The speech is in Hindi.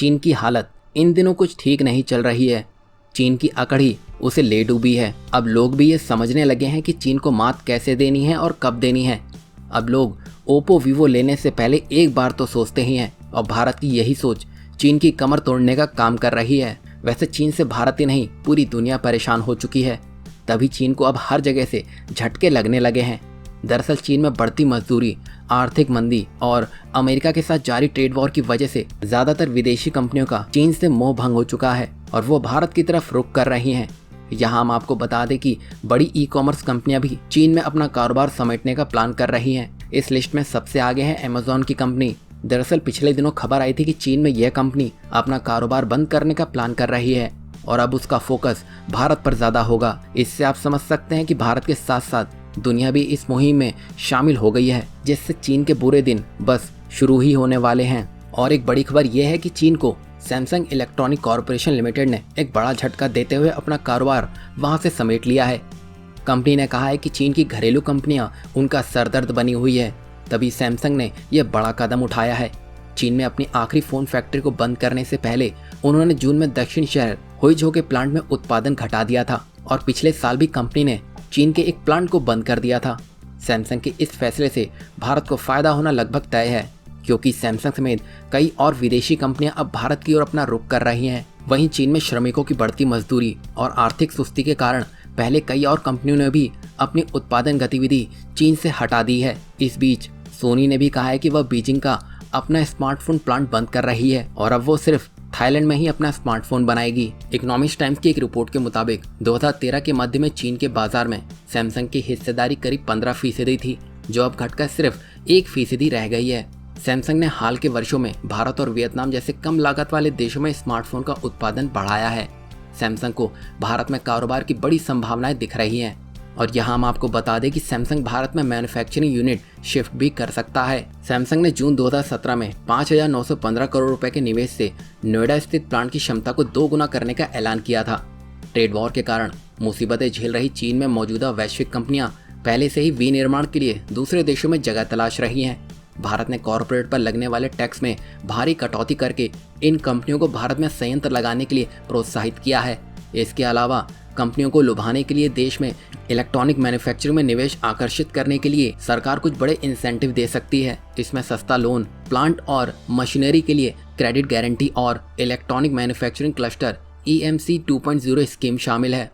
चीन की हालत इन दिनों कुछ ठीक नहीं चल रही है। चीन की अकड़ी उसे ले डूबी है। अब लोग भी ये समझने लगे हैं कि चीन को मात कैसे देनी है और कब देनी है। अब लोग ओप्पो वीवो लेने से पहले एक बार तो सोचते ही हैं और भारत की यही सोच चीन की कमर तोड़ने का काम कर रही है। वैसे चीन से भारत ही नहीं पूरी दुनिया परेशान हो चुकी है, तभी चीन को अब हर जगह से झटके लगने लगे हैं। दरअसल चीन में बढ़ती मजदूरी, आर्थिक मंदी और अमेरिका के साथ जारी ट्रेड वॉर की वजह से ज्यादातर विदेशी कंपनियों का चीन से मोह भंग हो चुका है और वो भारत की तरफ रुख कर रही हैं। यहाँ हम आपको बता दें कि बड़ी ई कॉमर्स कंपनियां भी चीन में अपना कारोबार समेटने का प्लान कर रही हैं। इस लिस्ट में सबसे आगे है अमेज़न की कंपनी। दरअसल पिछले दिनों खबर आई थी कि चीन में यह कंपनी अपना कारोबार बंद करने का प्लान कर रही है और अब उसका फोकस भारत पर ज्यादा होगा। इससे आप समझ सकते हैं कि भारत के साथ साथ दुनिया भी इस मुहिम में शामिल हो गई है, जिससे चीन के बुरे दिन बस शुरू ही होने वाले हैं। और एक बड़ी खबर यह है कि चीन को सैमसंग इलेक्ट्रॉनिक कॉरपोरेशन लिमिटेड ने एक बड़ा झटका देते हुए अपना कारोबार वहां से समेट लिया है। कंपनी ने कहा है कि चीन की घरेलू कंपनियां उनका सरदर्द बनी हुई है, तभी सैमसंग ने यह बड़ा कदम उठाया है। चीन में अपनी आखिरी फोन फैक्ट्री को बंद करने से पहले उन्होंने जून में दक्षिण शहर हुइझो के प्लांट में उत्पादन घटा दिया था और पिछले साल भी कंपनी ने चीन के एक प्लांट को बंद कर दिया था। सैमसंग के इस फैसले से भारत को फायदा होना लगभग तय है, क्योंकि सैमसंग समेत कई और विदेशी कंपनियां अब भारत की ओर अपना रुख कर रही हैं। वहीं चीन में श्रमिकों की बढ़ती मजदूरी और आर्थिक सुस्ती के कारण पहले कई और कंपनियों ने भी अपनी उत्पादन गतिविधि चीन से हटा दी है। इस बीच सोनी ने भी कहा है कि वह बीजिंग का अपना स्मार्टफोन प्लांट बंद कर रही है और अब वो सिर्फ थाईलैंड में ही अपना स्मार्टफोन बनाएगी। इकोनॉमिक्स टाइम्स की एक रिपोर्ट के मुताबिक 2013 के मध्य में चीन के बाजार में सैमसंग की हिस्सेदारी करीब 15% थी, जो अब घटकर सिर्फ 1% रह गई है। सैमसंग ने हाल के वर्षों में भारत और वियतनाम जैसे कम लागत वाले देशों में स्मार्टफोन का उत्पादन बढ़ाया है। सैमसंग को भारत में कारोबार की बड़ी संभावनाएं दिख रही हैं और यहाँ हम आपको बता दें कि सैमसंग भारत में मैन्युफैक्चरिंग यूनिट शिफ्ट भी कर सकता है। सैमसंग ने जून 2017 में 5,915 करोड़ रुपए के निवेश से नोएडा स्थित प्लांट की क्षमता को 2 गुना करने का ऐलान किया था। ट्रेड वॉर के कारण मुसीबतें झेल रही चीन में मौजूदा वैश्विक कंपनियां पहले से ही विनिर्माण के लिए दूसरे देशों में जगह तलाश रही हैं। भारत ने कॉरपोरेट पर लगने वाले टैक्स में भारी कटौती करके इन कंपनियों को भारत में संयंत्र लगाने के लिए प्रोत्साहित किया है। इसके अलावा कंपनियों को लुभाने के लिए देश में इलेक्ट्रॉनिक मैन्युफैक्चरिंग में निवेश आकर्षित करने के लिए सरकार कुछ बड़े इंसेंटिव दे सकती है। इसमें सस्ता लोन, प्लांट और मशीनरी के लिए क्रेडिट गारंटी और electronic manufacturing cluster EMC 2.0 scheme शामिल है।